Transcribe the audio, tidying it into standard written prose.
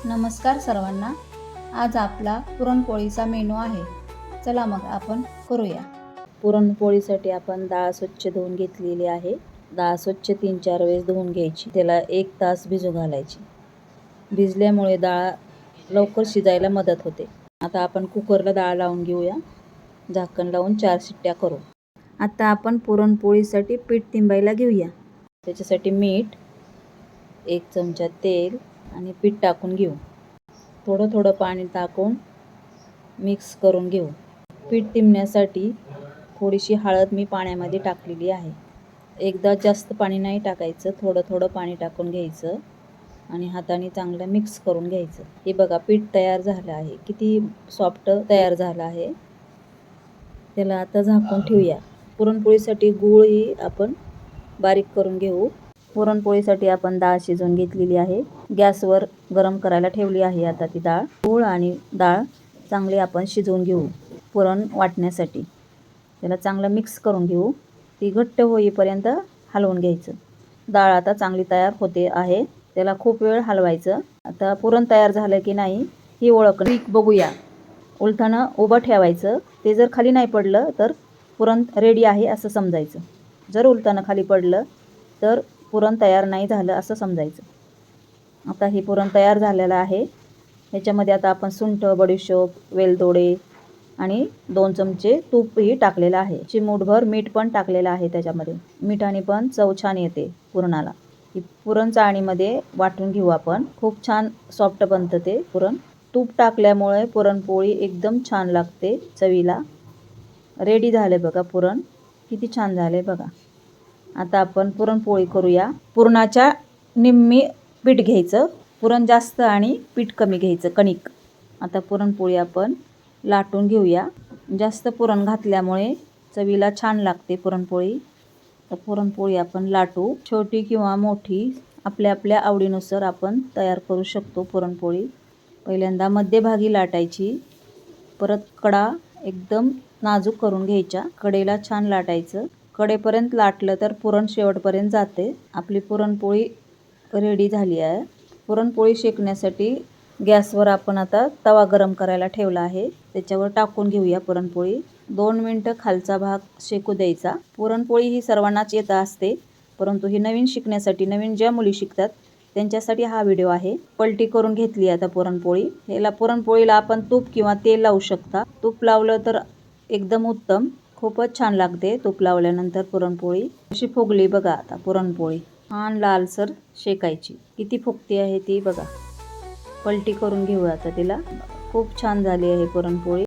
नमस्कार सर्वांना. आज आपला पुरणपोळीचा मेनू आहे. चला मग आपण करूया. पुरणपोळीसाठी आपण डाळ स्वच्छ धुवून घेतलेली आहे. डाळ स्वच्छ 3-4 वेळेस धुवून घ्यायची. त्याला 1 तास भिजू घालायची. भिजल्यामुळे डाळ लवकर शिजायला मदत होते. आता आपण कुकरला डाळ लावून घेऊया. झाकण लावून 4 शिट्ट्या करू. आता आपण पुरणपोळीसाठी पीठ तिंबायला घेऊया. त्याच्यासाठी मीठ, 1 चमचा तेल आणि पीठ टाकून घेऊ. थोडं थोडं पाणी टाकून मिक्स करून घेऊ. पीठ तिंबण्यासाठी थोडीशी हळद मी पाण्यामध्ये टाकलेली आहे. एकदा जास्त पाणी नाही टाकायचं, थोडं थोडं पाणी टाकून घ्यायचं आणि हाताने चांगलं मिक्स करून घ्यायचं. हे बघा पीठ तयार झालं आहे. किती सॉफ्ट तयार झालं आहे. त्याला आता झाकून ठेवूया. पुरणपोळीसाठी गूळही आपण बारीक करून घेऊ. पुरणपोळीसाठी आपण डाळ शिजवून घेतलेली आहे. गॅसवर गरम करायला ठेवली आहे. आता ती डाळ, गूळ आणि डाळ चांगली आपण शिजवून घेऊ. पुरण वाटण्यासाठी त्याला चांगलं मिक्स करून घेऊ. ती घट्ट होईपर्यंत हलवून घ्यायचं. डाळ आता चांगली तयार होते आहे. त्याला खूप वेळ हलवायचं. आता पुरण तयार झालं की नाही ही ओळख बघूया. उलथानं उभं ठेवायचं. ते जर खाली नाही पडलं तर पुरण रेडी आहे असं समजायचं. जर उलथानं खाली पडलं तर पुरण तयार नाही झालं असं समजायचं. आता हे पुरण तयार झालेलं आहे. ह्याच्यामध्ये आता आपण सुंठ, बडीशोप, वेलदोडे आणि 2 चमचे तूपही टाकलेलं आहे. चिमूटभर मीठ पण टाकलेलं आहे त्याच्यामध्ये. मिठाने पण चव छान येते पुरणाला. ही पुरण चाळणीमध्ये वाटून घेऊ आपण. खूप छान सॉफ्ट बनतं ते पुरण. तूप टाकल्यामुळे पुरणपोळी एकदम छान लागते चवीला. रेडी झाले बघा पुरण. किती छान झाले बघा. आता आपण पुरणपोळी करूया. पुरणाच्या निम्मी पीठ घ्यायचं. पुरण जास्त आणि पीठ कमी घ्यायचं, कणिक. आता पुरणपोळी आपण लाटून घेऊया. जास्त पुरण घातल्यामुळे चवीला छान लागते पुरणपोळी. तर पुरणपोळी आपण लाटू. छोटी किंवा मोठी आपल्या आपल्या आवडीनुसार आपण तयार करू शकतो पुरणपोळी. पहिल्यांदा मध्यभागी लाटायची. परत कडा एकदम नाजूक करून घ्यायच्या. कडेला छान लाटायचं. कडेपर्यंत लाटलं तर पुरण शेवटपर्यंत जाते. आपली पुरणपोळी रेडी झाली आहे. पुरणपोळी शेकण्यासाठी गॅसवर आपण आता तवा गरम करायला ठेवला आहे. त्याच्यावर टाकून घेऊया पुरणपोळी. 2 मिनटं खालचा भाग शेकू द्यायचा. पुरणपोळी ही सर्वांनाच येत असते, परंतु ही नवीन शिकण्यासाठी, नवीन ज्या मुली शिकतात त्यांच्यासाठी हा व्हिडिओ आहे. पलटी करून घेतली आता पुरणपोळी. ह्याला पुरणपोळीला आपण तूप किंवा तेल लावू शकता. तूप लावलं तर एकदम उत्तम. खूपच छान लागते तूप लावल्यानंतर पुरणपोळी. अशी फुगली बघा आता पुरणपोळी. छान लालसर शेकायची. किती फुगती आहे ती बघा. पलटी करून घेऊ आता तिला. खूप छान झाली आहे पुरणपोळी.